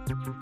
you.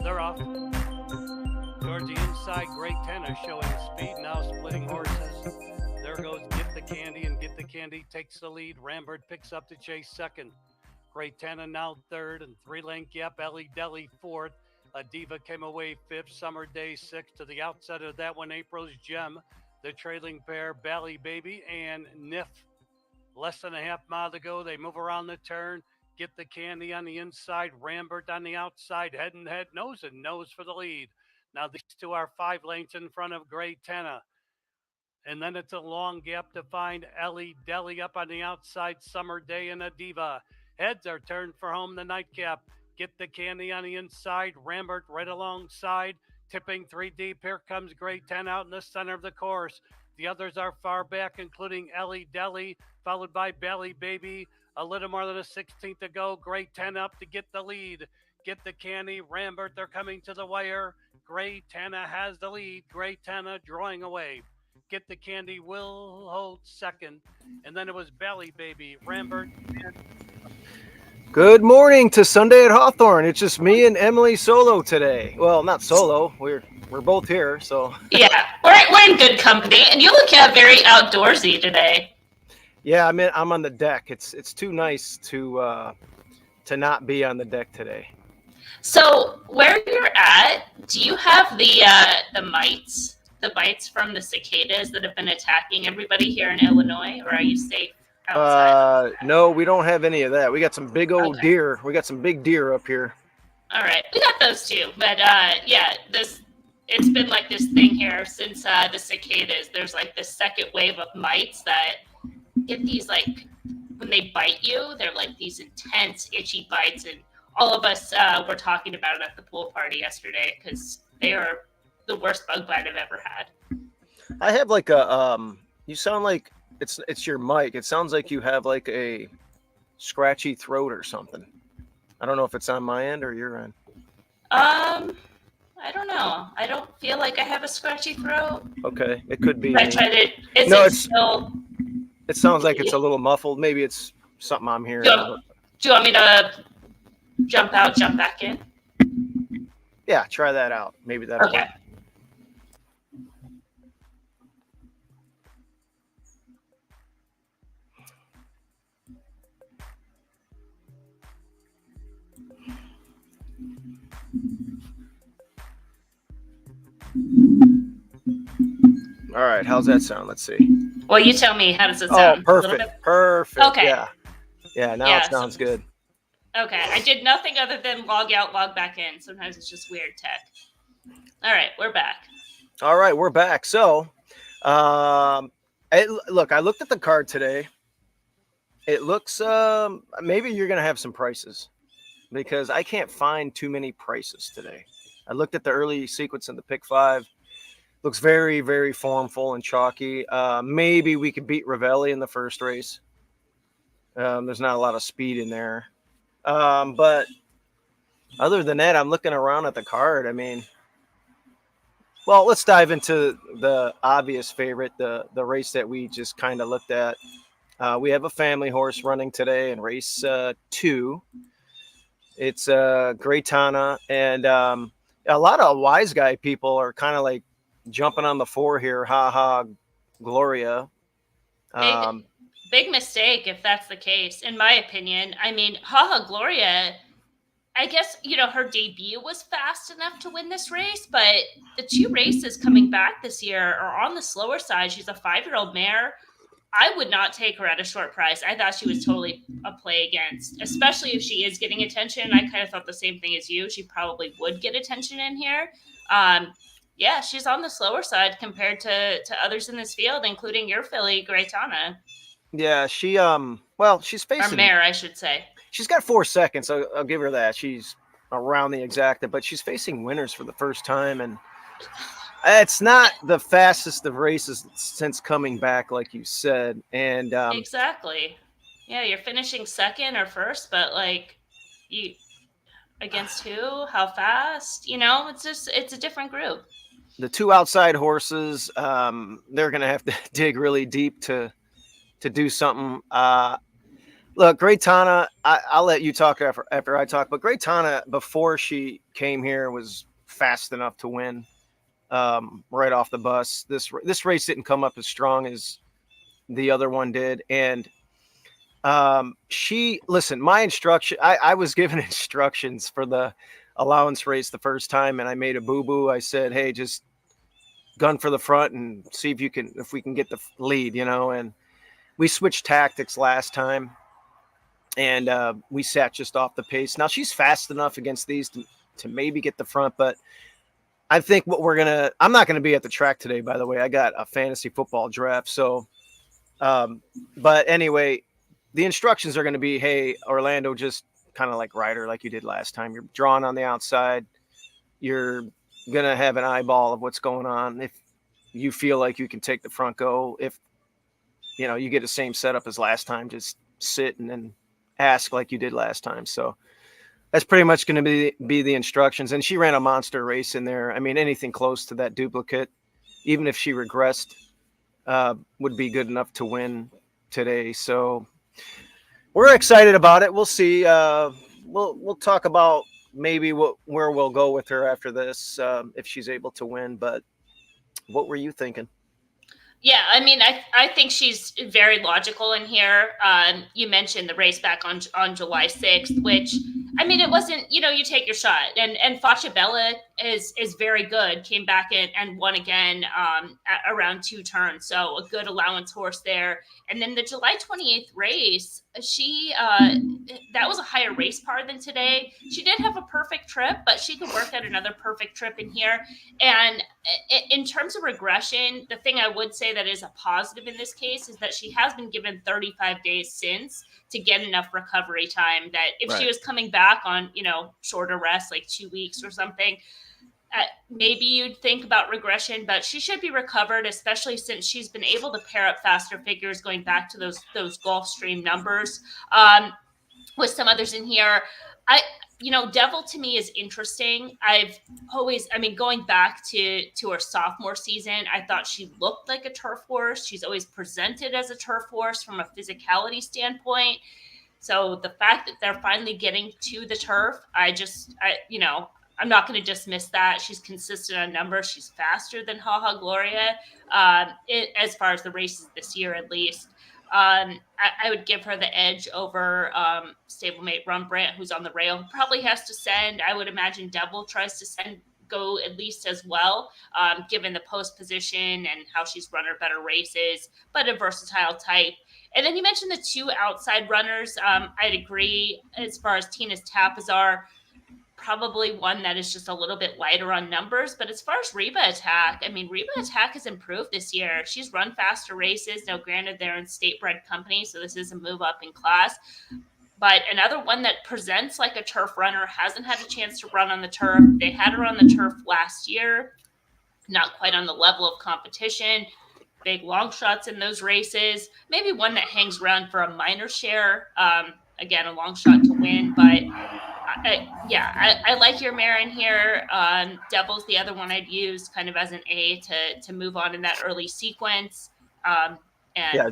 They're off. Towards the inside, Great 10 is showing speed, now splitting horses. There goes Get the Candy, and Get the Candy takes the lead. Rambert picks up the chase second. Great 10 and now third, and 3-length gap, Ellie Deli fourth. Diva came away fifth, Summer Day sixth. To the outside of that one, April's Gem. The trailing pair, Bally Baby and Niff. Less than a half mile to go. They move around the turn. Get the Candy on the inside, Rambert on the outside, head and head, nose and nose for the lead. Now these two are 5 lengths in front of Great Tenna. And then it's a long gap to find Ellie Deli up on the outside, Summer Day and a Diva. Heads are turned for home, the nightcap. Get the Candy on the inside, Rambert right alongside, tipping 3 deep. Here comes Great 10 out in the center of the course. The others are far back, including Ellie Deli, followed by Bally Baby. A little more than a 16th to go. Great 10 up to get the lead. Get the Candy, Rambert, they're coming to the wire. Great 10 has the lead. Great 10 drawing away. Get the Candy will hold second. And then it was Bally Baby, Rambert. Good morning to Sunday at Hawthorne. It's just me and Emily solo today. Well, not solo. We're both here, so. Yeah, we're in good company, and you look very outdoorsy today. Yeah, I'm on the deck. It's too nice to not be on the deck today. So where you're at, do you have the mites? The bites from the cicadas that have been attacking everybody here in Illinois, or are you safe outside? No, we don't have any of that. We got some big old deer. We got some big deer up here. All right, we got those too. But yeah, it's been like this thing here since the cicadas. There's like this second wave of mites that get these, like, when they bite you, they're like these intense itchy bites, and all of us were talking about it at the pool party yesterday because they are the worst bug bite I've ever had. I have like a you sound like it's your mic. It sounds like you have like a scratchy throat or something. I don't know if it's on my end or your end. I don't know. I don't feel like I have a scratchy throat. Okay, it could be. I tried it. Still... It sounds like it's a little muffled. Maybe it's something I'm hearing. Do you want me to jump out, jump back in? Yeah, try that out. Maybe that'll work. All right, how's that sound? Let's see. Well, you tell me. How does it sound? Oh, perfect. Perfect. Okay. Yeah, now it sounds good. Okay, I did nothing other than log out, log back in. Sometimes it's just weird tech. All right, we're back. All right, we're back. So, look, I looked at the card today. It looks maybe you're gonna have some prices because I can't find too many prices today. I looked at the early sequence in the pick five. Looks very, very formful and chalky. Maybe we could beat Ravelli in the first race. There's not a lot of speed in there. But other than that, I'm looking around at the card. I mean, well, let's dive into the obvious favorite, the race that we just kind of looked at. We have a family horse running today in race 2. It's Greytana, and a lot of wise guy people are kind of like jumping on the 4 here. Ha ha, Gloria. Big mistake if that's the case, in my opinion. I mean, Haha Gloria, I guess, her debut was fast enough to win this race, but the 2 races coming back this year are on the slower side. She's a 5-year-old mare. I would not take her at a short price. I thought she was totally a play against, especially if she is getting attention. I kind of thought the same thing as you. She probably would get attention in here. Yeah, she's on the slower side compared to others in this field, including your filly, Greytana. Yeah, she's Or facing mare, I should say. She's got 4 seconds. I'll give her that. She's around the exacta, but she's facing winners for the first time, and it's not the fastest of races since coming back, like you said. And Exactly. Yeah, you're finishing second or first, but you against who? How fast? It's a different group. the 2 outside horses, they're going to have to dig really deep to do something. Look, Greytana, I'll let you talk after I talk, but Greytana, before she came here, was fast enough to win right off the bus. This race didn't come up as strong as the other one did. And my instruction, I was given instructions for the allowance race the first time, and I made a boo-boo. I said, hey, just gun for the front and see if we can get the lead, and we switched tactics last time. And we sat just off the pace. Now she's fast enough against these to maybe get the front, but I think I'm not gonna be at the track today, by the way. I got a fantasy football draft. So but anyway, the instructions are gonna be, hey, Orlando, just kind of like Ryder, like you did last time. You're drawing on the outside, you're gonna have an eyeball of what's going on. If you feel like you can take the front go, if you get the same setup as last time, just sit and then ask like you did last time. So that's pretty much going to be the instructions. And she ran a monster race in there. I mean, anything close to that duplicate, even if she regressed, would be good enough to win today. So we're excited about it. We'll see. We'll talk about maybe where we'll go with her after this, if she's able to win. But what were you thinking? Yeah, I mean, I think she's very logical in here. You mentioned the race back on July 6th, which, I mean, it wasn't, you take your shot. And Facciabella is very good, came back and won again at around 2 turns. So a good allowance horse there. And then the July 28th race, that was a higher race par than today. She did have a perfect trip, but she could work out another perfect trip in here. And in terms of regression, the thing I would say that is a positive in this case is that she has been given 35 days since to get enough recovery time that if she was coming back on, shorter rest, like 2 weeks or something, maybe you'd think about regression, but she should be recovered, especially since she's been able to pair up faster figures going back to those Gulfstream numbers. With some others in here, Devil to me is interesting. Going back to her sophomore season, I thought she looked like a turf horse. She's always presented as a turf horse from a physicality standpoint. So the fact that they're finally getting to the turf, I'm not going to dismiss that. She's consistent on numbers. She's faster than Haha Gloria, as far as the races this year, at least. I would give her the edge over stablemate Rembrandt, who's on the rail. Probably has to send. I would imagine Devil tries to go at least as well, given the post position and how she's run her better races, but a versatile type. And then you mentioned the two outside runners. I'd agree as far as Tina's Tapazar, probably one that is just a little bit lighter on numbers. But as far as Reba Attack, I mean, Reba Attack has improved this year. She's run faster races. Now, granted, they're in state bred company, so this is a move up in class. But another one that presents like a turf runner, hasn't had a chance to run on the turf. They had her on the turf last year, not quite on the level of competition. Big long shots in those races. Maybe one that hangs around for a minor share. Again, a long shot to win, but I like your Marin here. Devil's the other one I'd use kind of as an A to move on in that early sequence. And Yeah.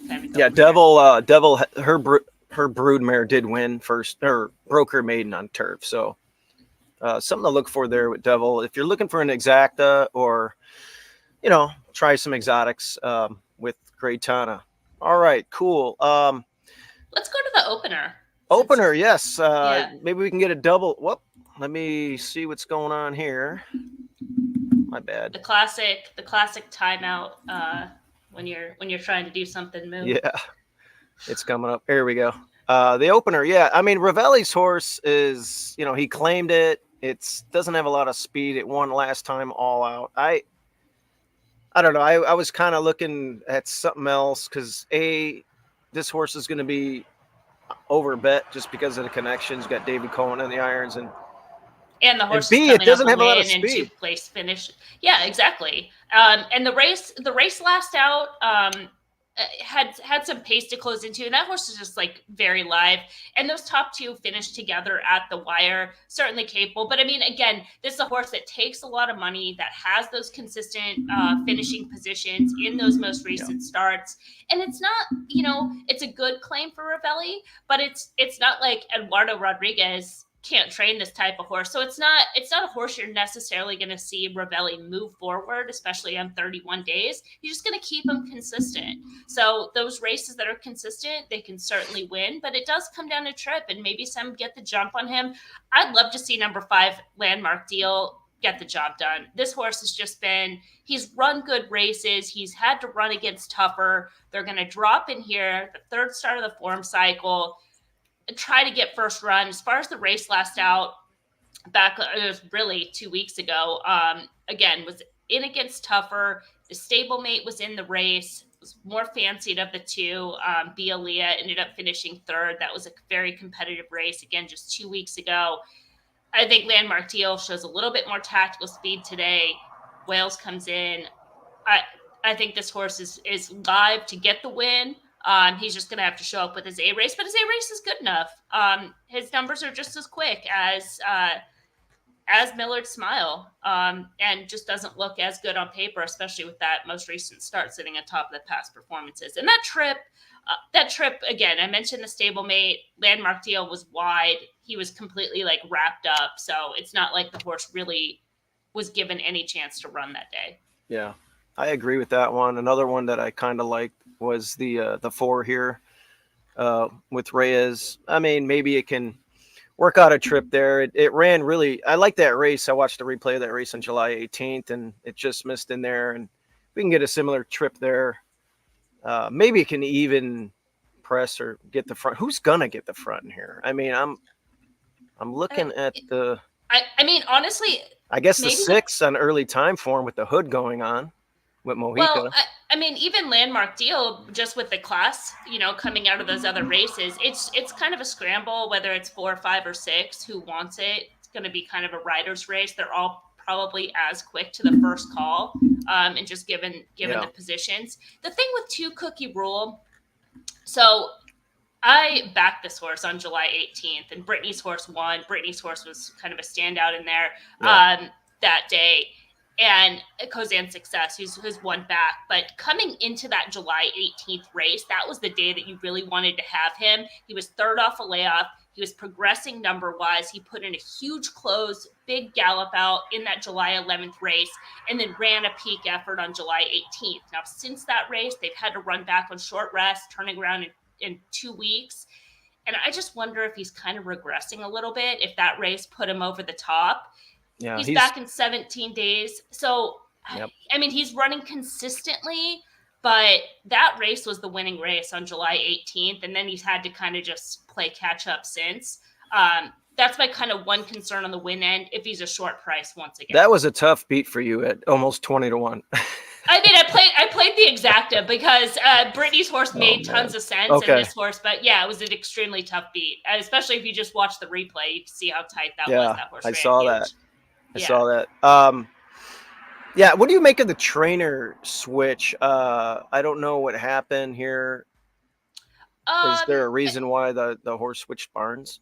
kind of go Yeah, from there. Devil, her broodmare did win first, or broke her maiden on turf. So something to look for there with Devil. If you're looking for an exacta, or try some exotics with Great Tana. All right, cool. Let's go to the opener. Opener, yes. Yeah. Maybe we can get a double. Whoop. Let me see what's going on here. My bad. The classic timeout when you're trying to do something move. Yeah, it's coming up. Here we go. The opener, yeah. I mean, Ravelli's horse is, he claimed it. It doesn't have a lot of speed. It won last time all out. I don't know. I was kind of looking at something else because this horse is going to be over bet just because of the connections. Got David Cohen on the irons, and the horse B, is it coming doesn't up have a lot of and speed. 2nd place finish. Yeah, exactly. And the race last out had some pace to close into, and that horse is just like very live. And those top two finished together at the wire, certainly capable. But I mean, again, this is a horse that takes a lot of money, that has those consistent finishing positions in those most recent starts. And it's not, it's a good claim for Ravelli, but it's not like Eduardo Rodriguez can't train this type of horse. So it's not a horse you're necessarily going to see Ravelli move forward, especially on 31 days. You're just going to keep him consistent. So those races that are consistent, they can certainly win, but it does come down to trip, and maybe some get the jump on him. I'd love to see number 5 Landmark Deal get the job done. This horse has just he's run good races. He's had to run against tougher. They're going to drop in here, the 3rd start of the form cycle, try to get first run. As far as the race last out, back it was really 2 weeks ago, again, was in against tougher. The stablemate was in the race, was more fancied of the two. Bialia ended up finishing 3rd. That was a very competitive race, again, just 2 weeks ago. I think Landmark Deal shows a little bit more tactical speed today. Wales comes in. I think this horse is live to get the win. He's just going to have to show up with his A race, but his A race is good enough. His numbers are just as quick as Millard's Smile, and just doesn't look as good on paper, especially with that most recent start sitting atop the past performances. And that trip again, I mentioned the stablemate. Landmark Deal was wide. He was completely like wrapped up. So it's not like the horse really was given any chance to run that day. Yeah, I agree with that one. Another one that I kind of liked was the 4 here with Reyes. I mean, maybe it can work out a trip there. It ran really. I like that race. I watched the replay of that race on July 18th, and it just missed in there. And we can get a similar trip there. Maybe it can even press or get the front. Who's gonna get the front in here? I mean, I'm looking at the. I mean, honestly, I guess the 6 on early time form with the hood going on with Mojica. Well, I mean, even Landmark Deal, just with the class, coming out of those other races, it's kind of a scramble, whether it's 4, 5, or 6, who wants it. It's going to be kind of a rider's race. They're all probably as quick to the first call, and just given the positions. The thing with 2 Cookie Rule, so I backed this horse on July 18th, and Brittany's horse won. Brittany's horse was kind of a standout in there that day. And Kozan Success, who's won back. But coming into that July 18th race, that was the day that you really wanted to have him. He was 3rd off a layoff. He was progressing number-wise. He put in a huge close, big gallop out in that July 11th race, and then ran a peak effort on July 18th. Now, since that race, they've had to run back on short rest, turning around in 2 weeks. And I just wonder if he's kind of regressing a little bit, if that race put him over the top. Yeah, he's back in 17 days. So, yep. I mean, he's running consistently, But that race was the winning race on July 18th, and then he's had to kind of just play catch up since. That's my kind of one concern on the win end if he's a short price once again. That was a tough beat for you at almost 20-1. I mean, I played the exacta because Brittany's horse made tons of sense in this horse, but yeah, it was an extremely tough beat, especially if you just watch the replay. You can see how tight that was. That horse I ran saw huge. that. I saw that. Yeah, what do you make of the trainer switch? I don't know what happened here. Is there a reason why the horse switched barns?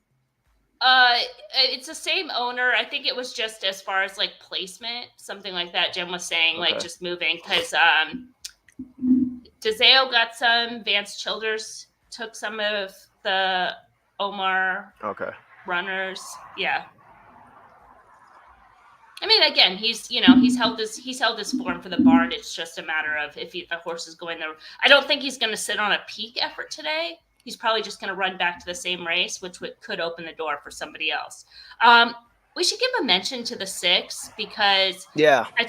It's the same owner. I think it was just as far as like placement, something like that. Jim was saying like just moving because DeZeo got some. Vance Childers took some of the Omar runners. Yeah. I mean, again, he's held his form for the barn. It's just a matter of if the horse is going there. I don't think he's going to sit on a peak effort today. He's probably just going to run back to the same race, which could open the door for somebody else. We should give a mention to the 6 because I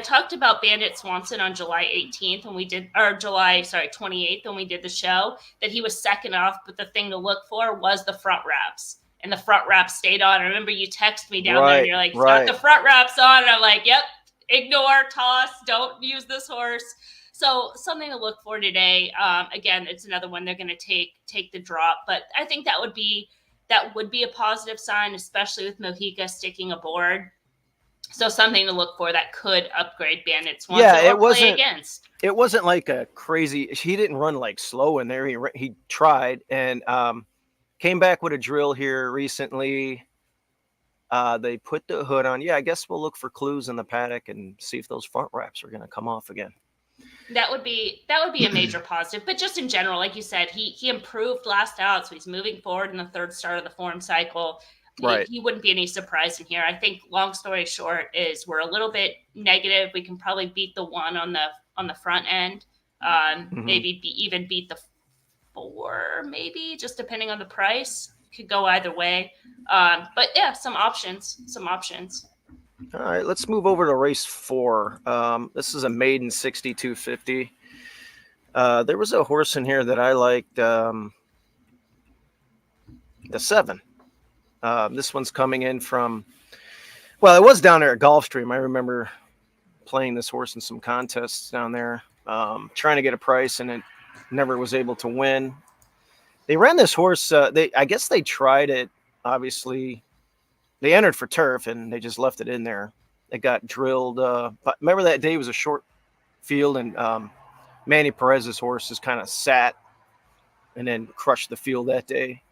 talked about Bandit Swanson on July 18th when we did, or July 28th when we did the show, that he was second off, but the thing to look for was the front wraps. And the front wrap stayed on. I remember you text me down there and you're like, it's got the front wraps on. And I'm like, yep, ignore, toss, don't use this horse. So something to look for today. Again, it's another one they're going to take the drop. But I think that would be a positive sign, especially with Mojica sticking aboard. So something to look for that could upgrade Bandit Swanson It wasn't like a crazy – he didn't run like slow in there. He tried and came back with a drill here recently. They put the hood on. Yeah, I guess we'll look for clues in the paddock and see if those front wraps are going to come off again. That would be a major positive. But just in general, like you said, he improved last out, so he's moving forward in the third start of the form cycle. He wouldn't be any surprise in here. I think, long story short, is we're a little bit negative. We can probably beat the 1 on the front end. Maybe even beat the 4, maybe, just depending on the price. Could go either way. But yeah, some options. All right, let's move over to race 4. This is a maiden 6250. There was a horse in here that I liked, the 7. This one's coming in from, well, it was down there at Gulfstream. I remember playing this horse in some contests down there, trying to get a price, and it never was able to win. They ran this horse. I guess they tried it. Obviously, they entered for turf and they just left it in there. It got drilled. But remember that day was a short field, and Manny Perez's horses kind of sat and then crushed the field that day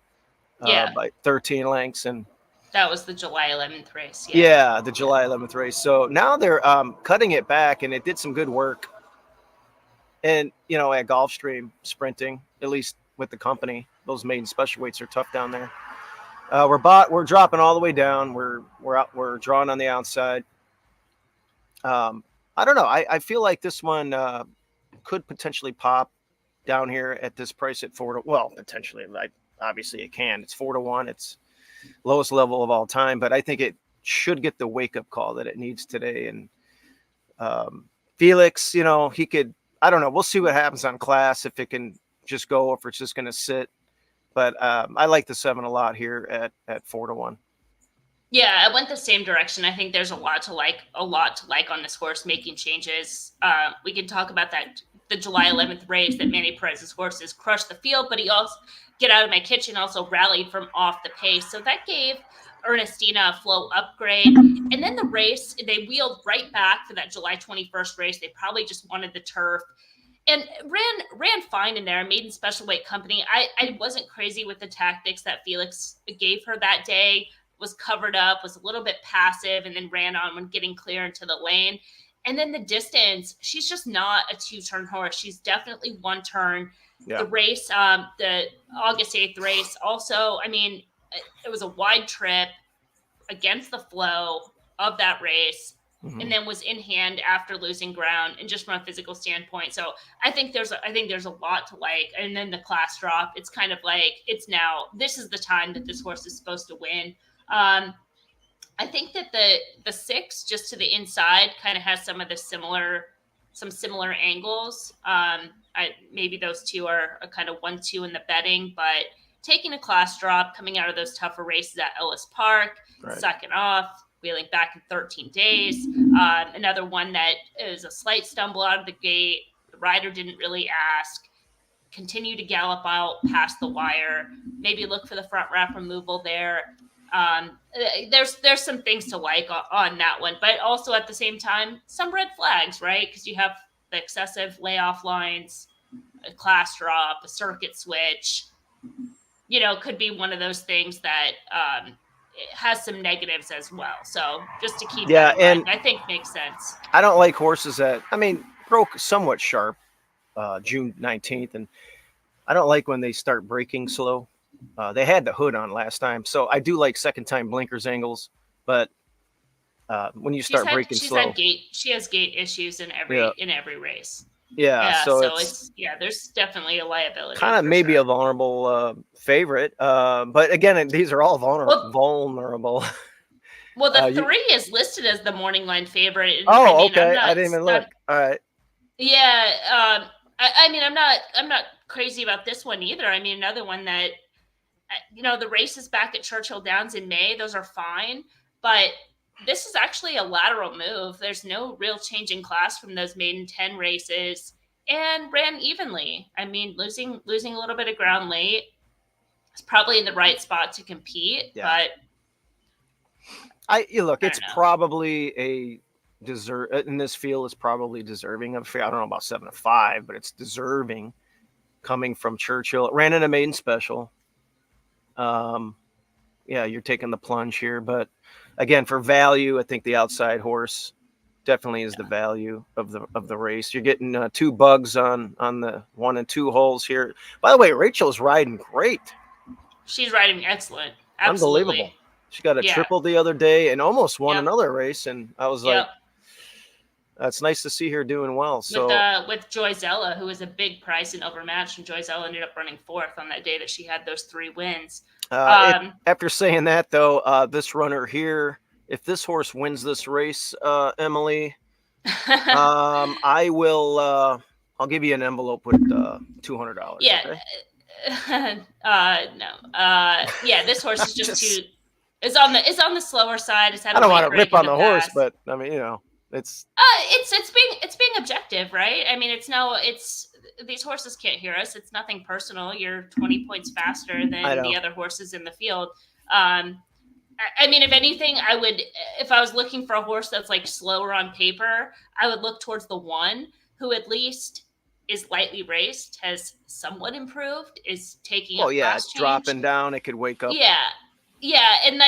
by 13 lengths. And that was the July 11th race. Yeah, the July 11th race. So now they're cutting it back, and it did some good work. And, at Gulfstream sprinting, at least with the company, those maiden special weights are tough down there. We're dropping all the way down. We're drawing on the outside. I don't know. I feel like this one could potentially pop down here at this price at 4 to, well, potentially. Obviously it can. It's 4-1. It's lowest level of all time, but I think it should get the wake up call that it needs today. And Felix, he could. I don't know. We'll see what happens on class, if it can just go, if it's just going to sit. But I like the 7 a lot here at 4-1. Yeah, I went the same direction. I think there's a lot to like on this horse, making changes. We can talk about the July 11th race that Manny Perez's horses crushed the field, but he also, Get Out of My Kitchen, also rallied from off the pace. So that gave Ernestina a flow upgrade. And then the race, they wheeled right back for that July 21st race. They probably just wanted the turf. And ran fine in there. Maiden Special Weight Company. I wasn't crazy with the tactics that Felix gave her that day. Was covered up, was a little bit passive, and then ran on when getting clear into the lane. And then the distance, she's just not a 2-turn horse. She's definitely 1 turn. Yeah. The race, the August 8th race, also, I mean, it was a wide trip against the flow of that race. Mm-hmm. And then was in hand after losing ground, and just from a physical standpoint. So I think there's a lot to like. And then the class drop, it's kind of like, this is the time that this horse is supposed to win. I think that the 6 just to the inside kind of has some of the similar some similar angles. Maybe those two are a kind of 1-2 in the betting, but taking a class drop, coming out of those tougher races at Ellis Park, Right. sucking off, wheeling back in 13 days. Another one that is a slight stumble out of the gate. The rider didn't really ask. Continue to gallop out past the wire. Maybe look for the front wrap removal there. There's some things to like on that one, but also at the same time, some red flags, right? Because you have the excessive layoff lines, a class drop, a circuit switch. Could be one of those things that it has some negatives as well. So just to keep that in mind, I think makes sense. I don't like horses that, broke somewhat sharp June 19th, and I don't like when they start braking slow. They had the hood on last time, so I do like second time blinkers angles, but when you start braking slow, she has gate issues in every race. Yeah, so there's definitely a liability. Kind of maybe a vulnerable favorite, but again, these are all vulnerable. Well, the 3 is listed as the morning line favorite. Okay. I didn't even look. All right. Yeah, I'm not crazy about this one either. Another one that, the races back at Churchill Downs in May, those are fine, but this is actually a lateral move. There's no real change in class from those maiden 10 races, and ran evenly. Losing a little bit of ground late. It's probably in the right spot to compete, but it's probably a deserve in this field. Is probably deserving of. I don't know about 7 to 5, but it's deserving coming from Churchill. It ran in a maiden special. You're taking the plunge here, but again, for value, I think the outside horse definitely is the value of the race. You're getting 2 bugs on the 1 and 2 holes here. By the way, Rachel's riding great. She's riding excellent. Absolutely. Unbelievable. She got a triple the other day and almost won another race, and I was like, that's nice to see her doing well. So with Joy Zella, who was a big price and overmatched, and Joy Zella ended up running 4th on that day that she had those 3 wins. After saying that, though, this runner here, if this horse wins this race, Emily, I will. I'll give you an envelope with $200. Yeah. Okay? No. This horse is just too. Is on the slower side. It's had I don't want to rip on the horse, past. but it's. It's being objective, right? It's these horses can't hear us. It's nothing personal. You're 20 points faster than the other horses in the field. If anything, if I was looking for a horse that's like slower on paper, I would look towards the 1 who at least is lightly raced, has somewhat improved, is taking a class change. Dropping down. It could wake up. Yeah, and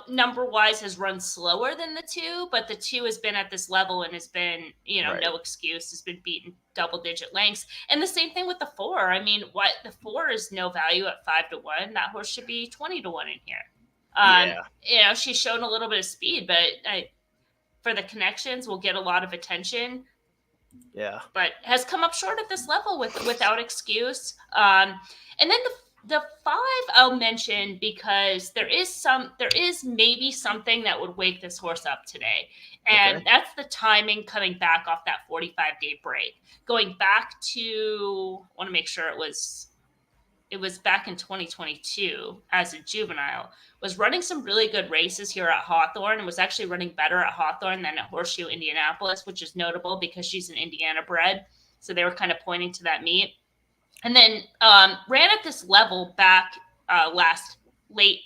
number wise has run slower than the 2, but the 2 has been at this level and has been, no excuse, has been beaten double-digit lengths. And the same thing with the 4. The 4 is no value at 5 to 1. That horse should be 20 to 1 in here. She's shown a little bit of speed, but for the connections, will get a lot of attention. Yeah, but has come up short at this level without excuse. And then the 5 I'll mention because there is maybe something that would wake this horse up today. And that's the timing coming back off that 45-day break. Going back to, I want to make sure it was back in 2022 as a juvenile, was running some really good races here at Hawthorne and was actually running better at Hawthorne than at Horseshoe Indianapolis, which is notable because she's an Indiana bred. So they were kind of pointing to that meet. And then ran at this level back late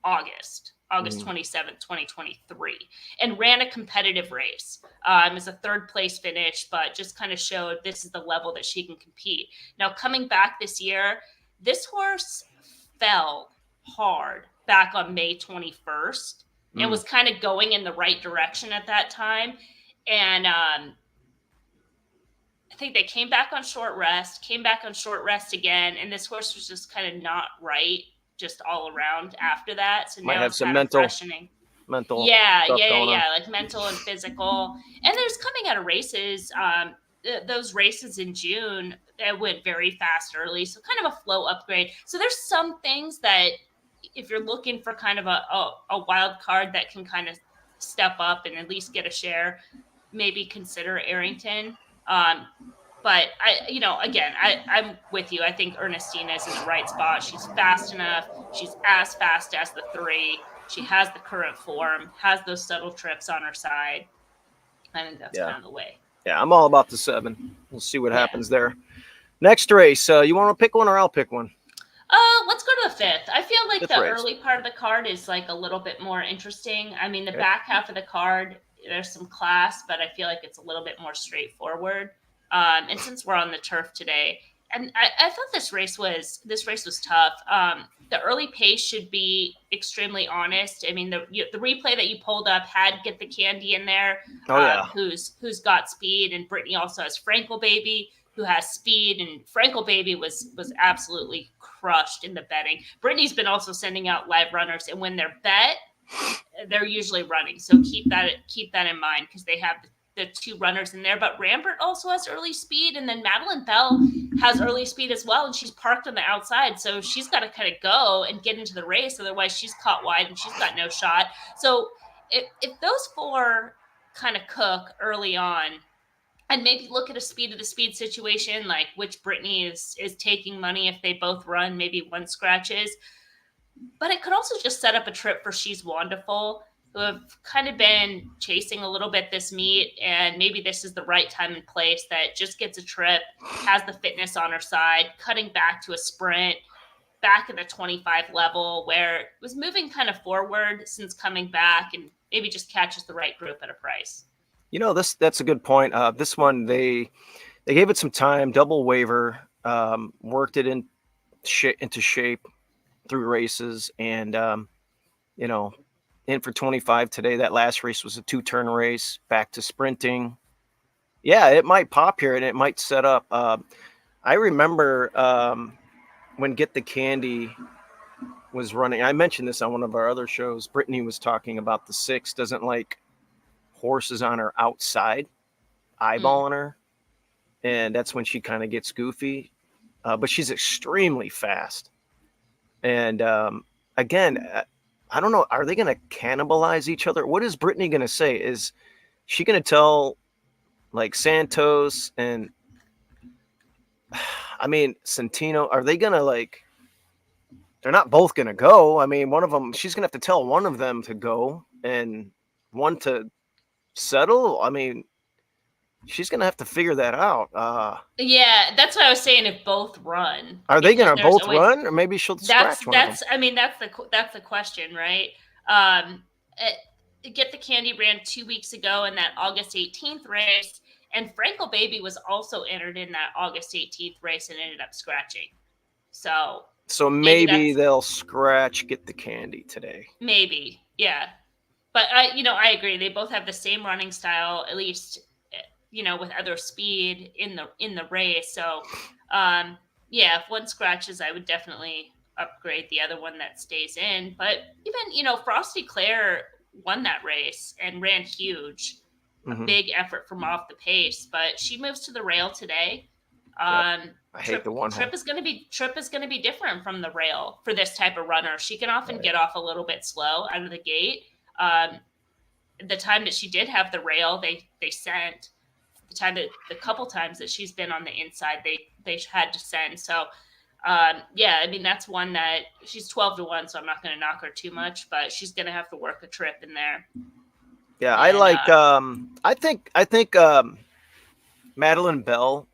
August 27th, 2023, and ran a competitive race. It was a 3rd place finish, but just kind of showed this is the level that she can compete. Now, coming back this year, this horse fell hard back on May 21st and was kind of going in the right direction at that time. And I think they came back on short rest again, and this horse was just kind of not right just all around after that. So might now have it's some kind of mental freshening. Yeah, like mental and physical. And there's coming out of races, those races in June that went very fast early, so kind of a flow upgrade. So there's some things that if you're looking for kind of a wild card that can kind of step up and at least get a share, maybe consider Arrington. But I'm with you. I think Ernestina is in the right spot. She's fast enough. She's as fast as the 3. She has the current form, has those subtle trips on her side. I think that's kind of the way. Yeah, I'm all about the 7. We'll see what Yeah. happens there. Next race, you want to pick one or I'll pick one? Let's go to the 5th. I feel like Fifth the race. early part of the card is like a little bit more interesting. I mean, the back half of the card, there's some class, but I feel like it's a little bit more straightforward. And since we're on the turf today, and I thought this race was tough. The early pace should be extremely honest. I mean, the replay that you pulled up had Get the Candy in there, who's got speed, and Brittany also has Frankel Baby, who has speed, and Frankel Baby was absolutely crushed in the betting. Brittany's been also sending out live runners, and when they're bet, they're usually running. So keep that in mind, because they have the 2 runners in there. But Rambert also has early speed, and then Madeline Bell has early speed as well, and she's parked on the outside, so she's got to kind of go and get into the race. Otherwise, she's caught wide, and she's got no shot. So if those 4 kind of cook early on, and maybe look at a speed of the speed situation, like which Brittany is taking money if they both run, maybe one scratches. But it could also just set up a trip for She's Wonderful, who have kind of been chasing a little bit this meet, and maybe this is the right time and place that just gets a trip, has the fitness on her side, cutting back to a sprint, back at the 25 level, where it was moving kind of forward since coming back, and maybe just catches the right group at a price. You know, that's a good point. This one, they gave it some time, double waiver, worked it into shape through races, and in for 25 today. That last race was a 2-turn race, back to sprinting. Yeah, it might pop here, and it might set up. I remember when Get the Candy was running. I mentioned this on one of our other shows. Brittany was talking about the 6 doesn't like horses on her outside, eyeballing her, and that's when she kind of gets goofy. But she's extremely fast, and again, I don't know, are they going to cannibalize each other? What is Brittany going to say? Is she going to tell like Santos and Santino, are they going to they're not both going to go? I mean, one of them, she's going to have to tell one of them to go and one to settle. I mean, she's gonna have to figure that out. Yeah, that's what I was saying. If both run, are they gonna both run, or maybe she'll scratch one of them? I mean, that's the question, right? Get the Candy ran 2 weeks ago in that August 18th race, and Frankel Baby was also entered in that August 18th race and ended up scratching. So maybe they'll scratch Get the Candy today. Maybe, yeah. But I agree. They both have the same running style, at least, with other speed in the race. So, if one scratches, I would definitely upgrade the other one that stays in. But even, Frosty Claire won that race and ran huge, a big effort from off the pace. But she moves to the rail today. I hate the one. Trip is going to be different from the rail for this type of runner. She can often get off a little bit slow out of the gate. The time that she did have the rail, they sent. The couple times that she's been on the inside, they had to send. So, that's one that she's 12-1, so I'm not going to knock her too much, but she's going to have to work a trip in there. Yeah, I think Madeline Bell,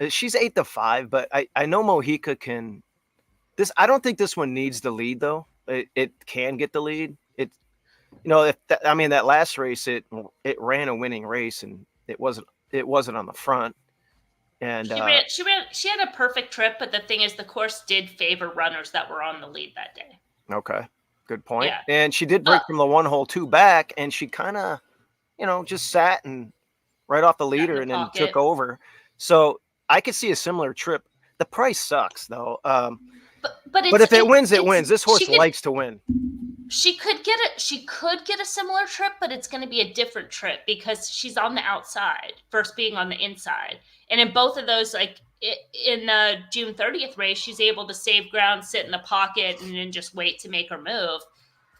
she's 8-5, but I know Mojica can. I don't think this one needs the lead though. It can get the lead. That last race, it ran a winning race, and it wasn't on the front. And she had a perfect trip, but the thing is, the course did favor runners that were on the lead that day. Okay, good point. Yeah. And she did break from the 1-hole 2 back, and she kind of, just sat and right off the leader and then took over. So I could see a similar trip. The price sucks though. But if it wins, it wins. This horse likes to win. She could get a similar trip, but it's going to be a different trip because she's on the outside, first being on the inside. And in both of those, like in the June 30th race, she's able to save ground, sit in the pocket, and then just wait to make her move.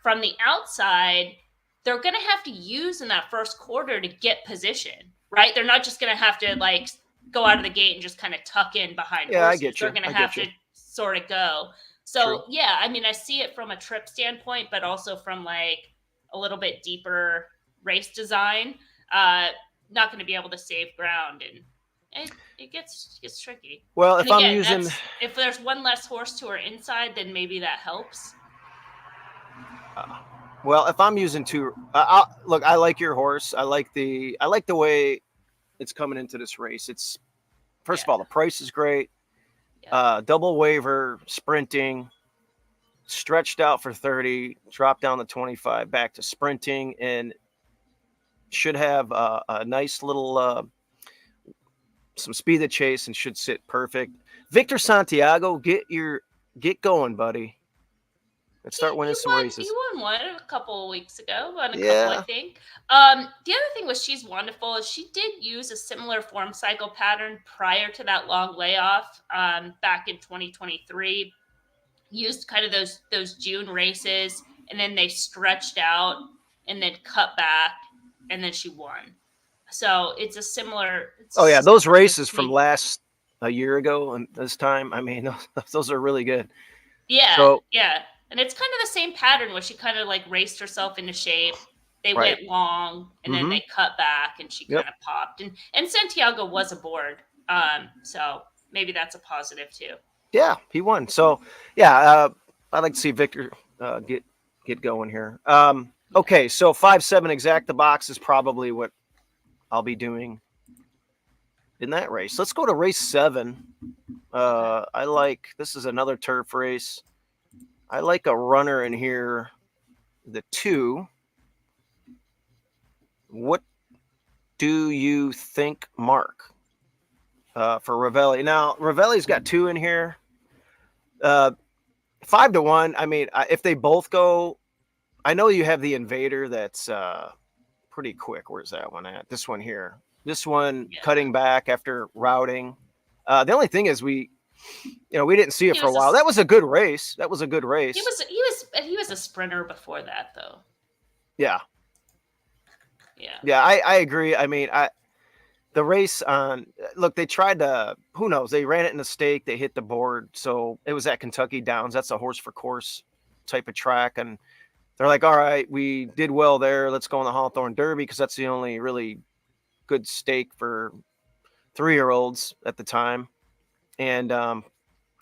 From the outside, they're going to have to use in that first quarter to get position, right? They're not just going to have to like go out of the gate and just kind of tuck in behind Yeah, I horses. get They're you. going to I have get you. to sort of go. So True. yeah, I mean, I see it from a trip standpoint, but also from like a little bit deeper race design. Not going to be able to save ground, and it gets tricky. Well, And if I'm again, using, that's if there's one less horse to her inside, then maybe that helps. well, if I'm using two, look, I like your horse. I like the way it's coming into this race. It's first of all, the price is great. Yeah. Double waiver, sprinting, stretched out for 30, dropped down to 25, back to sprinting, and should have a nice little some speed to chase and should sit perfect. Victor Santiago, get going, buddy. Let's start winning some races. He won one a couple of weeks ago. Won a couple, Yeah. I think. The other thing was she's wonderful is she did use a similar form cycle pattern prior to that long layoff back in 2023. Used kind of those June races, and then they stretched out and then cut back, and then she won. So it's a similar. Oh yeah, those races from a year ago and this time, I mean, those are really good. Yeah, So, yeah. And it's kind of the same pattern where she kind of like raced herself into shape. They right. went long and then they cut back and she kind of popped. And Santiago was aboard. So maybe that's a positive too. Yeah, he won. So yeah, I'd like to see Victor get going here. Okay, so 5-7 exact the box is probably what I'll be doing in that race. Let's go to race 7. I like, this is another turf race. I like a runner in here, the 2. What do you think, Mark, for Ravelli? Now, Ravelli's got 2 in here. 5-1. I mean, if they both go, I know you have the Invader that's pretty quick. Where's that one at? This one here. This one cutting back after routing. The only thing is we didn't see it for a while. That was a good race. He was a sprinter before that though. Yeah. Yeah. Yeah, I agree. I mean, the race on, look, they tried to, who knows? They ran it in a stake. They hit the board. So it was at Kentucky Downs. That's a horse for course type of track. And they're like, all right, we did well there. Let's go on the Hawthorne Derby because that's the only really good stake for 3-year-olds at the time. And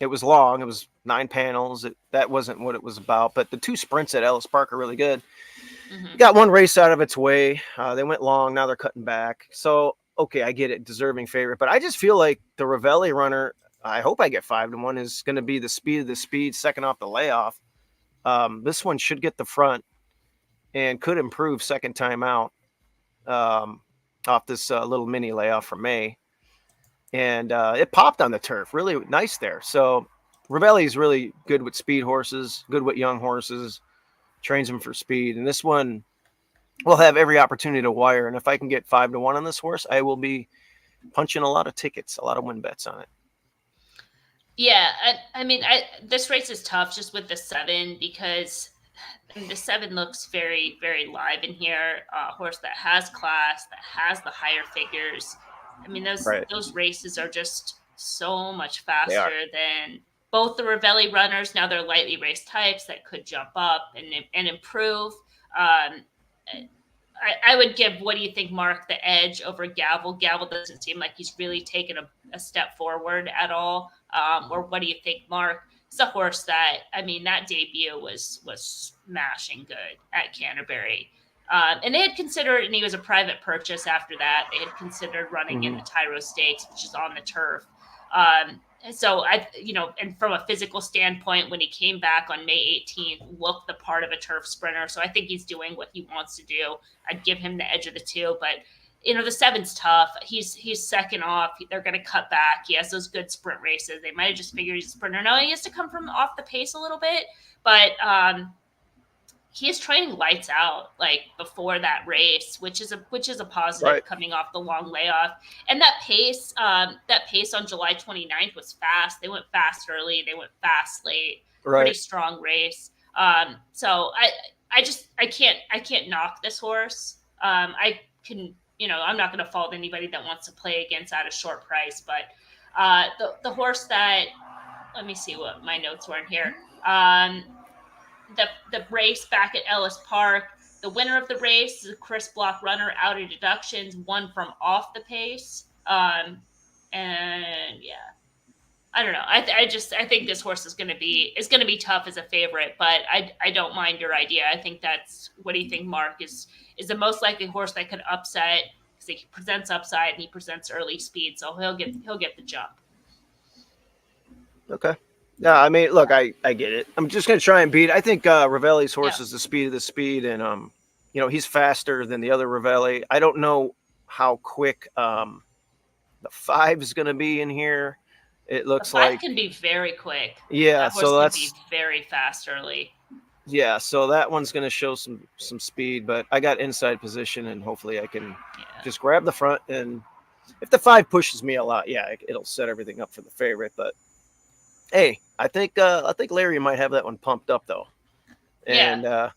it was long. It was 9 panels. That wasn't what it was about. But the 2 sprints at Ellis Park are really good. Mm-hmm. Got one race out of its way. They went long. Now they're cutting back. So, okay, I get it. Deserving favorite. But I just feel like the Ravelli runner, I hope I get 5-1, is going to be the speed of the speed, second off the layoff. This one should get the front and could improve second time out off this little mini layoff from May. And it popped on the turf. Really nice there. So Ravelli is really good with speed horses, good with young horses, trains them for speed. And this one will have every opportunity to wire. And if I can get 5-1 on this horse, I will be punching a lot of tickets, a lot of win bets on it. Yeah, I mean, this race is tough just with the 7 because the 7 looks very, very live in here. A horse that has class, that has the higher figures. I mean, those races are just so much faster than both the Ravelli runners. Now they're lightly raced types that could jump up and improve. I would give, what do you think, Mark, the edge over Gavel? Gavel doesn't seem like he's really taken a step forward at all. Or what do you think, Mark? It's a horse that, I mean, that debut was smashing good at Canterbury. And they had considered, and he was a private purchase after that, they had considered running in the Tyro Stakes, which is on the turf. So and from a physical standpoint, when he came back on May 18th, looked the part of a turf sprinter. So I think he's doing what he wants to do. I'd give him the edge of the 2, but the 7's tough. He's second off. They're going to cut back. He has those good sprint races. They might have just figured he's a sprinter. No, he has to come from off the pace a little bit, but he is training lights out like before that race, which is a positive coming off the long layoff. And that pace on July 29th was fast. They went fast early. They went fast late. Pretty strong race. So I can't knock this horse. I can, I'm not going to fault anybody that wants to play against at a short price, but the horse that, let me see what my notes were in here. The race back at Ellis Park. The winner of the race is a Chris Block runner out of deductions, won from off the pace. And yeah, I don't know. I think this horse is going to be tough as a favorite, but I don't mind your idea. I think that's, what do you think, Mark, is the most likely horse that could upset, because he presents upside and he presents early speed, so he'll get the jump. Okay. Yeah, I mean, look, I get it. I'm just gonna try and beat. I think Ravelli's horse is the speed of the speed, and he's faster than the other Ravelli. I don't know how quick the 5 is gonna be in here. It looks the 5 like can be very quick. Yeah, that horse so can that's be very fast early. Yeah, so that one's gonna show some speed, but I got inside position, and hopefully I can just grab the front. And if the 5 pushes me a lot, it'll set everything up for the favorite. But hey, I think Larry might have that one pumped up though. And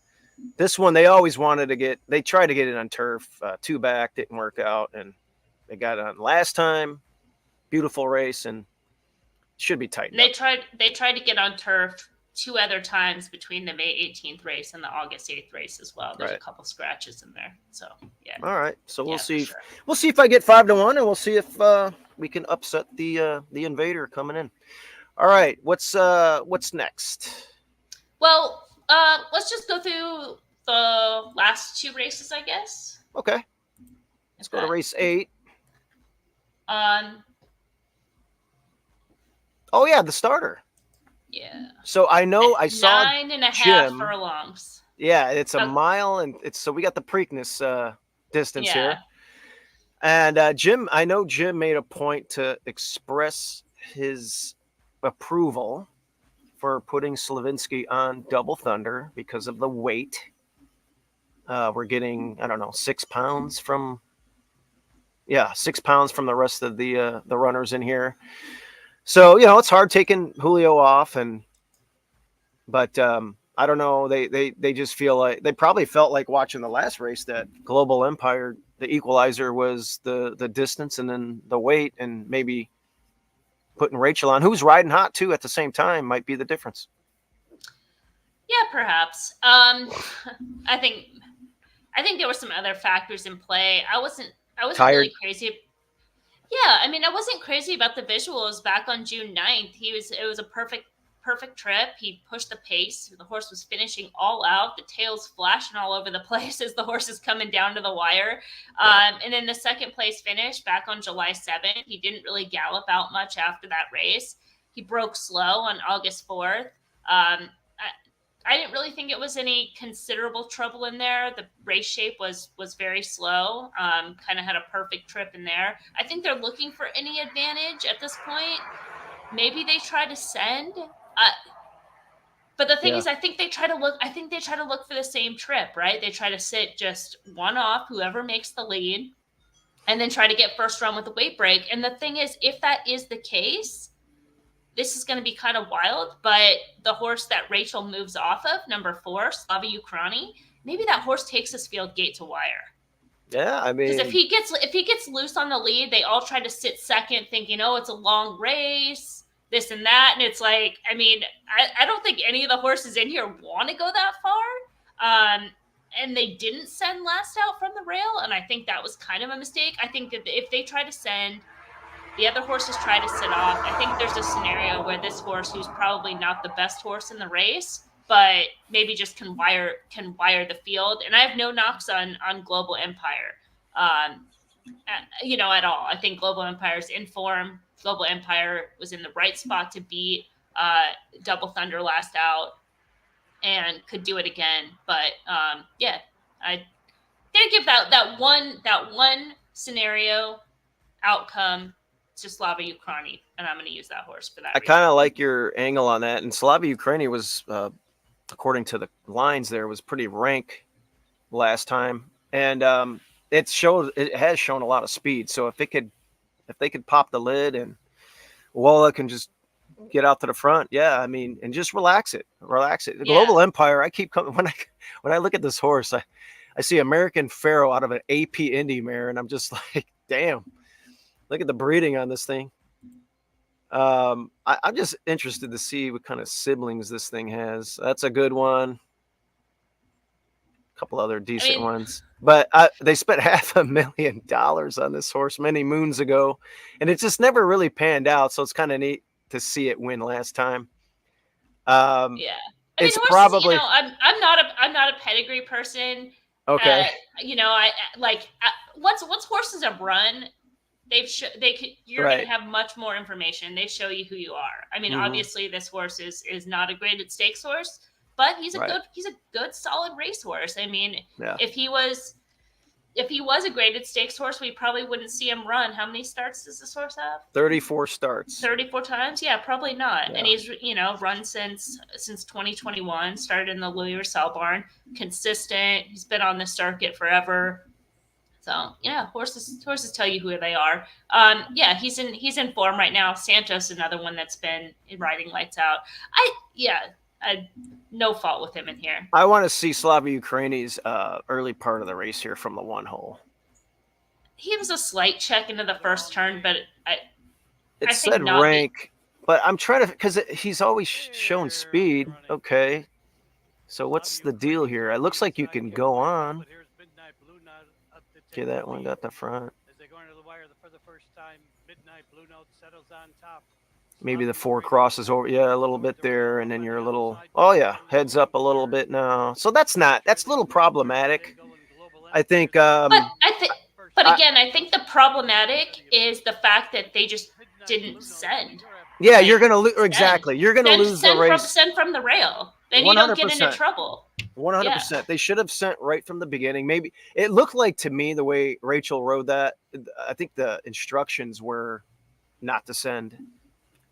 this one, they always wanted to get. They tried to get it on turf. 2 back didn't work out, and they got it on last time. Beautiful race, and should be tight. They tried to get on turf 2 other times between the May 18th race and the August 8th race as well. There's a couple scratches in there. So yeah. All right. So we'll see. Sure. We'll see if I get 5-1, and we'll see if we can upset the Invader coming in. All right. What's next? Well, let's just go through the last 2 races, I guess. Okay. Let's go to race 8. Oh yeah, the starter. Yeah. So I know I saw 9.5 furlongs. Yeah, it's a mile, and so we got the Preakness distance here. And Jim, I know Jim made a point to express his approval for putting Slavinsky on Double Thunder because of the weight. We're getting, I don't know, 6 pounds from 6 pounds from the rest of the runners in here. So, it's hard taking Julio off, but I don't know. They just feel like, they probably felt like watching the last race that Global Empire, the equalizer was the distance and then the weight, and maybe putting Rachel on, who's riding hot too at the same time, might be the difference. Yeah, perhaps. I think there were some other factors in play. I wasn't Tired. Really crazy. Yeah, I mean, I wasn't crazy about the visuals back on June 9th. It was a perfect trip. He pushed the pace. The horse was finishing all out. The tail's flashing all over the place as the horse is coming down to the wire. And then the second place finish back on July 7th, he didn't really gallop out much after that race. He broke slow on August 4th. I didn't really think it was any considerable trouble in there. The race shape was very slow. Kind of had a perfect trip in there. I think they're looking for any advantage at this point. Maybe they try to send. But the thing is, I think they try to look for the same trip, right? They try to sit just one off, whoever makes the lead, and then try to get first run with a weight break. And the thing is, if that is the case, this is going to be kind of wild, but the horse that Rachel moves off of, number 4, Slava Ukrani, maybe that horse takes this field gate to wire. Yeah, I mean, because if he gets loose on the lead, they all try to sit second, thinking, oh, it's a long race, this and that, and it's like, I mean, I don't think any of the horses in here want to go that far, and they didn't send last out from the rail, and I think that was kind of a mistake. I think that if they try to send, the other horses try to sit off. I think there's a scenario where this horse, who's probably not the best horse in the race, but maybe just can wire the field. And I have no knocks on Global Empire, at all. I think Global Empire's in form. Global Empire was in the right spot to beat Double Thunder last out and could do it again. But I didn't give that one scenario outcome to Slava Ukrani, and I'm going to use that horse for that. I kind of like your angle on that. And Slava Ukrani was, according to the lines there, was pretty rank last time, and it has shown a lot of speed. So if they could pop the lid and Walla can just get out to the front. Yeah, I mean, and just relax it. The Yeah. Global Empire. I keep coming when I look at this horse. I see American Pharaoh out of an AP Indy mare, and I'm just like, damn, look at the breeding on this thing. I'm just interested to see what kind of siblings this thing has. That's a good one. A couple other decent ones, but they spent $500,000 on this horse many moons ago, and it just never really panned out. So it's kind of neat to see it win last time. Yeah. I mean, It's horses. probably I'm not a pedigree person. okay. I like once horses have run, you're Right. gonna have much more information. They show you who you are. I mean, Mhm. obviously, this horse is not a graded stakes horse, but he's a Right. good solid racehorse. I mean, Yeah. if he was a graded stakes horse, we probably wouldn't see him run. How many starts does this horse have? 34 starts. 34 times? Yeah, probably not. Yeah. And he's run since 2021. Started in the Louis Russell barn, consistent. He's been on the circuit forever. So yeah, horses tell you who they are. Yeah, he's in form right now. Santos, another one that's been riding lights out. I no fault with him in here. I want to see Slava Ukraini's early part of the race here from the one hole. He was a slight check into the first turn, but It said rank, but I'm trying to because he's always shown speed. Okay, so what's the deal here? It looks like you can go on. Okay, that one got the front. Maybe the 4 crosses over. Yeah, a little bit there, and then you're a little. Oh yeah, heads up a little bit now. So that's a little problematic. I think. But again, I think the problematic is the fact that they just didn't send. Yeah, you're gonna lose. Exactly, you're gonna lose the race. Send from the rail. Then you don't get into trouble. 100%. They should have sent right from the beginning. Maybe it looked like to me the way Rachel rode that. I think the instructions were not to send.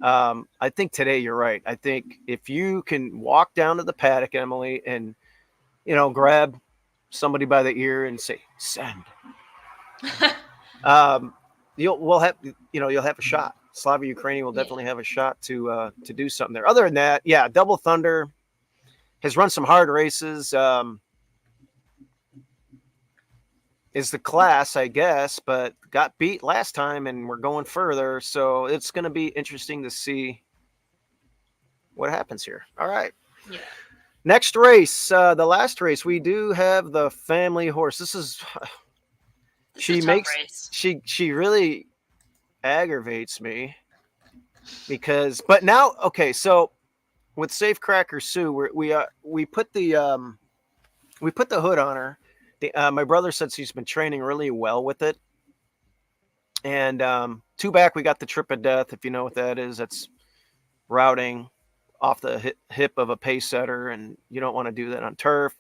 I think today you're right. I think if you can walk down to the paddock, Emily, and grab somebody by the ear and say send, you'll have a shot. Slava Ukrainian will definitely have a shot to do something there. Other than that, yeah, Double Thunder has run some hard races. Is the class, I guess, but got beat last time, and we're going further. So it's going to be interesting to see what happens here. All right. Yeah. Next race, the last race, we do have the family horse. This is race. She really aggravates me because, but now, okay, so with Safecracker Sue, we put the hood on her. My brother said she's been training really well with it. And 2 back, we got the Trip of Death, if you know what that is. That's routing off the hip of a pace setter, and you don't want to do that on turf.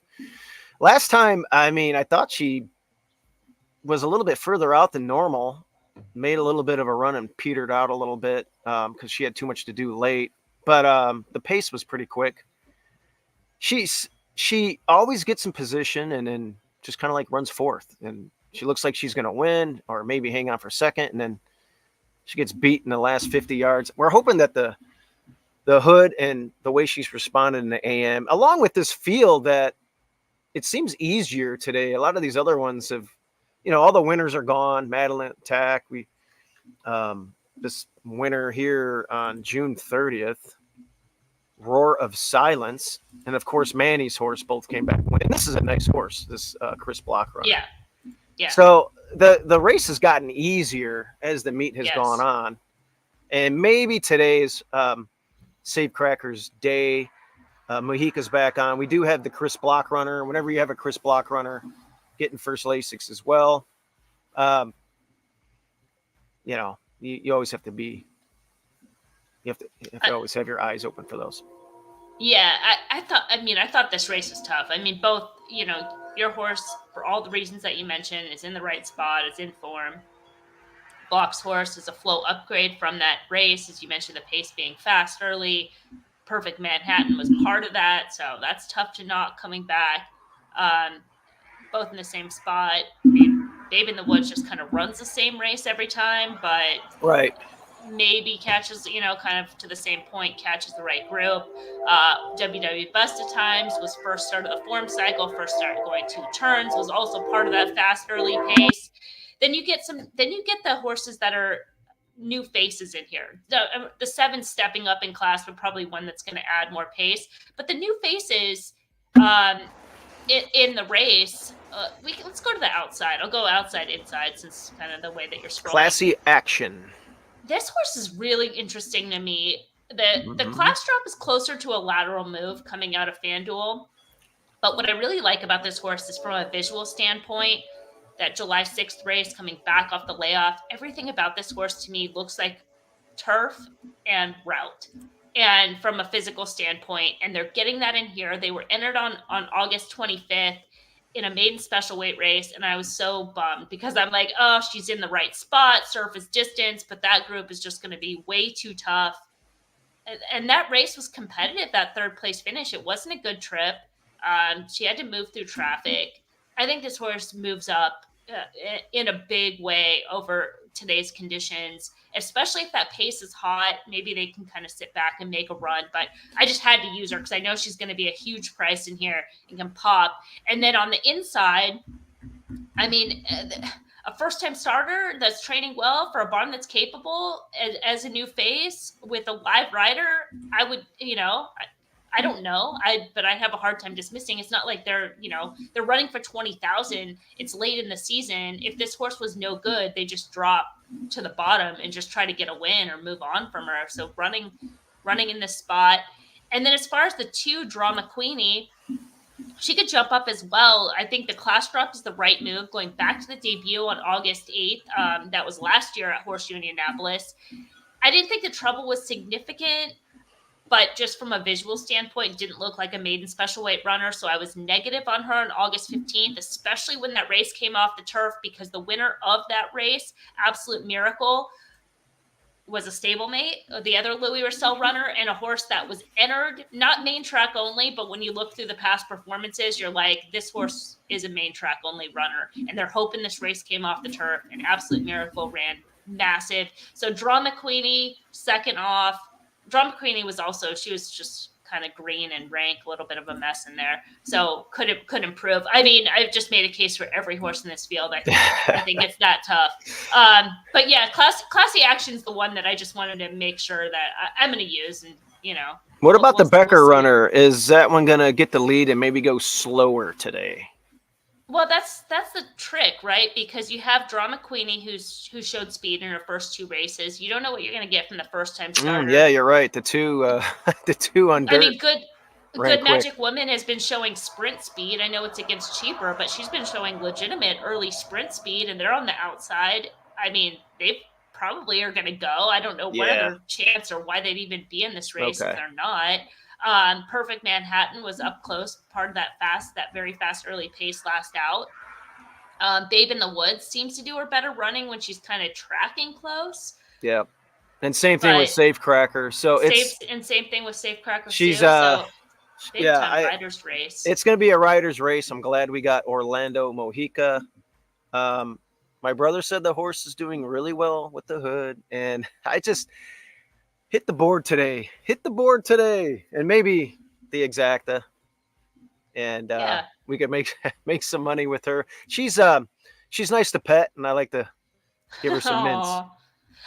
Last time, I mean, I thought she was a little bit further out than normal, made a little bit of a run and petered out a little bit because she had too much to do late. But the pace was pretty quick. She always gets in position and then just kind of like runs fourth, and she looks like she's going to win or maybe hang on for second, and then she gets beat in the last 50 yards. We're hoping that the hood and the way she's responded in the AM, along with this field, that it seems easier today. A lot of these other ones have, all the winners are gone. Madeline Attack. This winner here on June 30th, Roar of Silence, and of course Manny's horse both came back. And this is a nice horse, this Chris Block run. Yeah. So the race has gotten easier as the meet has gone on, and maybe today's Safecracker's day. Mojica's back on. We do have the Chris Block runner. Whenever you have a Chris Block runner, getting first Lasix as well. You always have to be. You have to always have your eyes open for those. Yeah, I thought this race was tough. I mean, both, your horse, for all the reasons that you mentioned, is in the right spot, it's in form. Block's horse is a flow upgrade from that race, as you mentioned, the pace being fast early. Perfect Manhattan was part of that, so that's tough to not coming back. Both in the same spot. Babe in the Woods just kind of runs the same race every time, but right. maybe catches, kind of to the same point, catches the right group. WW Bust at times was first start of the form cycle, first started going 2 turns, was also part of that fast early pace. Then you get the horses that are new faces in here. The 7 stepping up in class, but probably one that's going to add more pace. But the new faces in the race, let's go to the outside. I'll go outside, inside, since kind of the way that you're scrolling. Classy Action. This horse is really interesting to me. The class drop is closer to a lateral move coming out of FanDuel. But what I really like about this horse is from a visual standpoint, that July 6th race coming back off the layoff, everything about this horse to me looks like turf and route. And from a physical standpoint, and they're getting that in here. They were entered on August 25th in a maiden special weight race, and I was so bummed because I'm like, oh, she's in the right spot, surface distance, but that group is just going to be way too tough. And that race was competitive, that third place finish. It wasn't a good trip. She had to move through traffic. I think this horse moves up in a big way over today's conditions, especially if that pace is hot. Maybe they can kind of sit back and make a run, but I just had to use her because I know she's going to be a huge price in here and can pop. And then on the inside, I mean, a first-time starter that's training well for a barn that's capable as a new face with a live rider, I would, I don't know. But I have a hard time dismissing. It's not like they're running for 20,000. It's late in the season. If this horse was no good, they just drop to the bottom and just try to get a win or move on from her. So running in this spot. And then as far as the 2, Drama Queenie, she could jump up as well. I think the class drop is the right move. Going back to the debut on August 8th, that was last year at Horseshoe Indianapolis. I didn't think the trouble was significant, but just from a visual standpoint, didn't look like a maiden special weight runner. So I was negative on her on August 15th, especially when that race came off the turf, because the winner of that race, Absolute Miracle, was a stablemate, the other Louis Russell runner, and a horse that was entered, not main track only, but when you look through the past performances, you're like, this horse is a main track only runner. And they're hoping this race came off the turf, and Absolute Miracle ran massive. So Drama Queenie, second off. Drama Queenie was just kind of green and rank, a little bit of a mess in there. So could improve. I mean, I've just made a case for every horse in this field. I think it's that tough. But yeah, Classy Action's the one that I just wanted to make sure that I'm going to use. And, what about the Becker runner? Is that one going to get the lead and maybe go slower today? Well, that's the trick, right? Because you have Drama Queenie who showed speed in her first 2 races. You don't know what you're going to get from the first time starter. Yeah, you're right. The two on dirt. I mean, Good Magic Woman has been showing sprint speed. I know it's against cheaper, but she's been showing legitimate early sprint speed, and they're on the outside. I mean, they probably are going to go. I don't know what other chance or why they'd even be in this race if they're not. Perfect Manhattan was up close, part of that very fast early pace last out. Babe in the Woods seems to do her better running when she's kind of tracking close. Yeah. And same thing with Safecracker. So same thing with Safecracker. She's big time rider's race. It's going to be a rider's race. I'm glad we got Orlando Mojica. My brother said the horse is doing really well with the hood, and I just hit the board today, and maybe the Exacta, and we could make some money with her. She's nice to pet, and I like to give her some mints.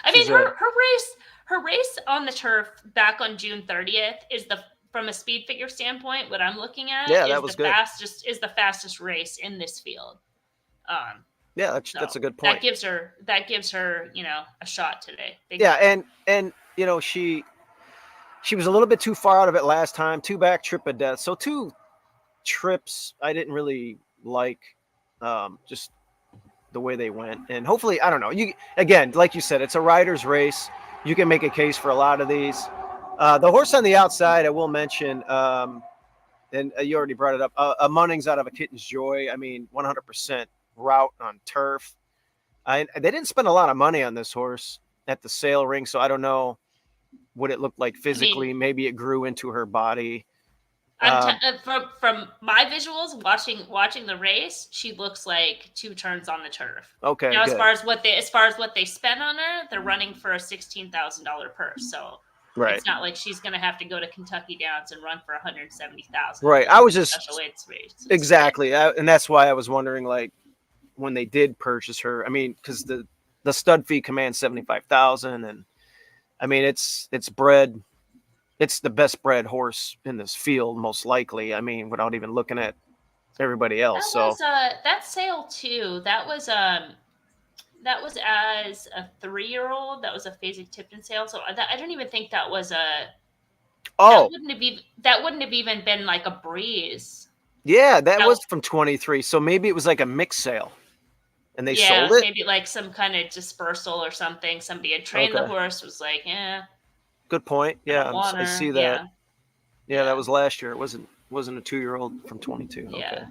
I mean, her race on the turf back on June 30th is from a speed figure standpoint, what I'm looking at, that was good. Is the fastest race in this field. That's a good point. That gives her, a shot today. And she was a little bit too far out of it last time. 2 back trip of death. So 2 trips I didn't really like, just the way they went. And hopefully, I don't know. Again, like you said, it's a rider's race. You can make a case for a lot of these. The horse on the outside, I will mention, and you already brought it up, a Munnings out of a Kitten's Joy. I mean, 100% route on turf. They didn't spend a lot of money on this horse at the sale ring, so I don't know what it looked like physically. Maybe it grew into her body. From my visuals, watching the race, she looks like 2 turns on the turf. Okay, Now, good. as far as what they spent on her, they're running for a $16,000 purse. So Right. it's not like she's going to have to go to Kentucky Downs and run for 170,000. Right. I was just special weights race. exactly, and that's why I was wondering, like, when they did purchase her. I mean, because the stud fee commands 75,000, and I mean it's bred. It's the best bred horse in this field, most likely. I mean, without even looking at everybody else. That sale too. That was as a 3-year-old. That was a Phasing Tipton sale. So I don't even think that was a. Oh, that wouldn't have even been like a breeze. Yeah, that was from 23. So maybe it was like a mix sale, and they sold it. Maybe like some kind of dispersal or something. Somebody had trained the horse. Was like, Good point. Yeah, I see that. Yeah, that was last year. It wasn't a 2-year-old from 22. Yeah. Okay.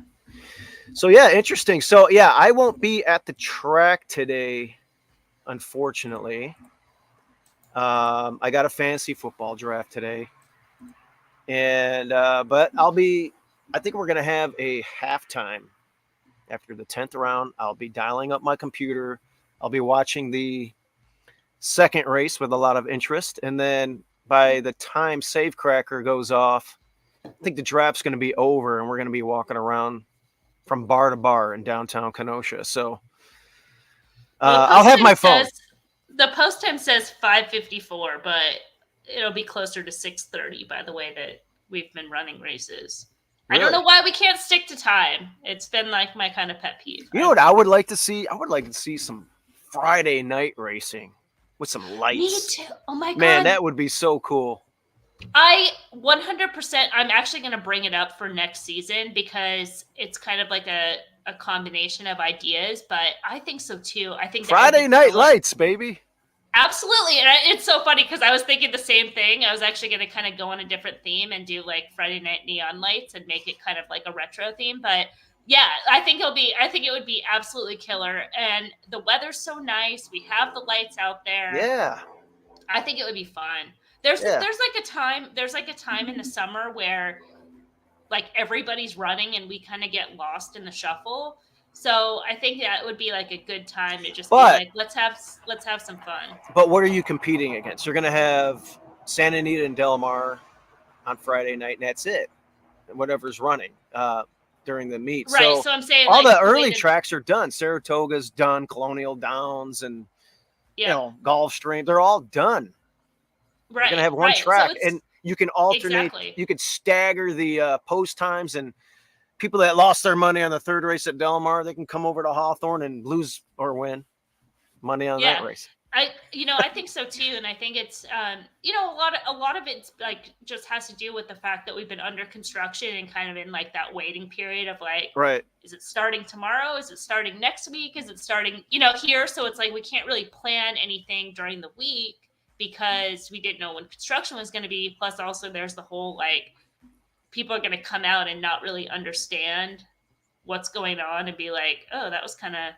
So yeah, interesting. So yeah, I won't be at the track today, unfortunately. I got a fantasy football draft today, and but I think we're gonna have a halftime after the 10th round. I'll be dialing up my computer. I'll be watching the second race with a lot of interest, and then by the time Savecracker goes off, I think the draft's going to be over, and we're going to be walking around from bar to bar in downtown Kenosha. So I'll have my phone. The post time says 5:54, but it'll be closer to 6:30 by the way that we've been running races. Really? I don't know why we can't stick to time. It's been like my kind of pet peeve. You know what I would like to see? I would like to see some Friday night racing with some lights. Me too. Oh my God. Man, that would be so cool. I 100%, I'm actually going to bring it up for next season because it's kind of like a combination of ideas, but I think so too. I think Friday night lights, baby. Absolutely. And it's so funny because I was thinking the same thing. I was actually going to kind of go on a different theme and do like Friday night neon lights and make it kind of like a retro theme. But yeah, I think it would be absolutely killer. And the weather's so nice. We have the lights out there. Yeah. I think it would be fun. There's like a time in the summer where like everybody's running and we kind of get lost in the shuffle. So I think that would be like a good time to just be like, let's have some fun. But what are you competing against? You're going to have Santa Anita and Del Mar on Friday night, and that's it. Whatever's running during the meet. Right. So I'm saying all the early tracks are done. Saratoga's done, Colonial Downs, and Gulfstream. They're all done. Right. You're going to have one track, and you can alternate. Exactly. You could stagger the post times, and people that lost their money on the third race at Del Mar, they can come over to Hawthorne and lose or win money on that race. I think so too, and I think it's a lot of it's like just has to do with the fact that we've been under construction and kind of in like that waiting period of like, right? Is it starting tomorrow? Is it starting next week? Is it starting here? So it's like we can't really plan anything during the week because we didn't know when construction was going to be. Plus, also there's the whole like people are going to come out and not really understand what's going on and be like, oh, that was kind of.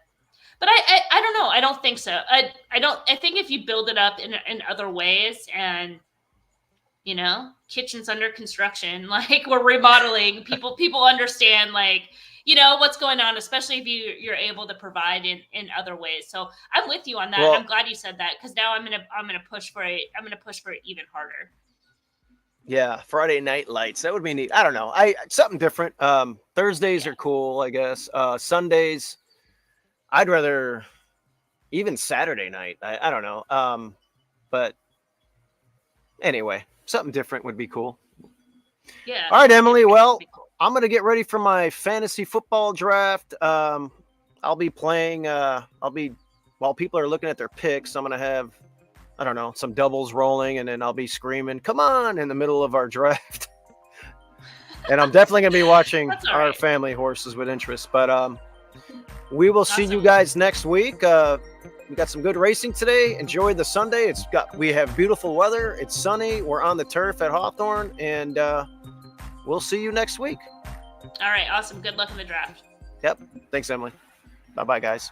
But I don't know. I don't think so. I think if you build it up in other ways and, kitchen's under construction, like we're remodeling, people understand like, what's going on, especially if you're able to provide in other ways. So I'm with you on that. Well, I'm glad you said that because now I'm going to push for it. I'm going to push for it even harder. Yeah. Friday night lights. That would be neat. I don't know. Something different. Thursdays are cool, I guess. Sundays, I'd rather even Saturday night. I don't know. But anyway, something different would be cool. Yeah. All right, Emily. Well, I'm going to get ready for my fantasy football draft. I'll be playing. While people are looking at their picks, I'm going to have, I don't know, some doubles rolling, and then I'll be screaming, "Come on!" in the middle of our draft. And I'm definitely going to be watching our family horses with interest. But we will see you guys next week. We got some good racing today. Enjoy the Sunday. We have beautiful weather. It's sunny. We're on the turf at Hawthorne, and we'll see you next week. All right. Awesome. Good luck in the draft. Yep. Thanks, Emily. Bye-bye, guys.